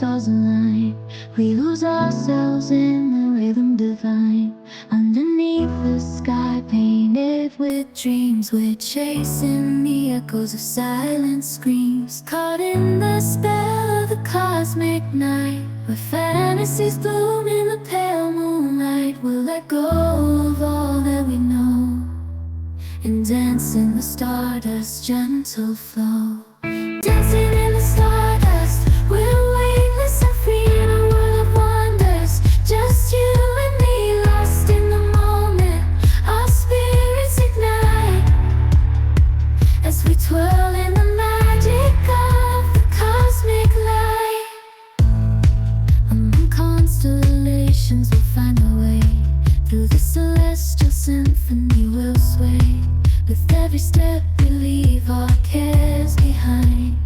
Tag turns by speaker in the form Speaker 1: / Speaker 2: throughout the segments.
Speaker 1: stars align. We lose ourselves in the rhythm divine. Underneath the sky painted with dreams, we're chasing the echoes of silent screams. Caught in the spell of the cosmic night, where fantasies bloom in the pale moonlight. We'll let go of all that we know and dance in the stardust's gentle flow. Dancing in the stardust, we're weightless and free in a world of wonders. Just you and me, lost in the moment. Our spirits ignite as we twirl in the magic of the cosmic light. Among constellations we'll find our way. Through the celestial symphony we'll sway. With every step we leave our cares behind.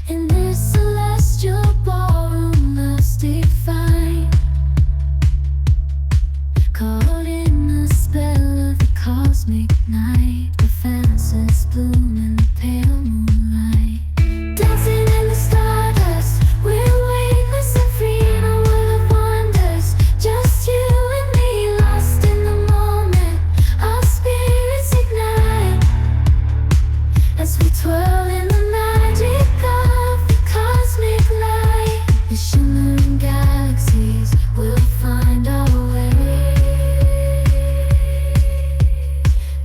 Speaker 1: In this celestial ballroom love's defined. Caught in the spell of the cosmic night, where fantasies bloom in the pale moonlight. Dancing in the stardust, we're weightless and free in a world of wonders. Just you and me, lost in the moment. Our spirits ignite as we twirl in the magic of the cosmic light. The shimmering galaxies will find our way,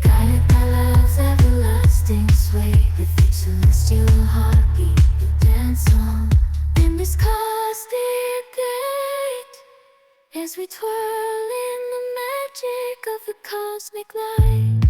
Speaker 1: guided by love's everlasting sway. With each celestial heartbeat we dance on in this cosmic gate, as we twirl in the magic of the cosmic light.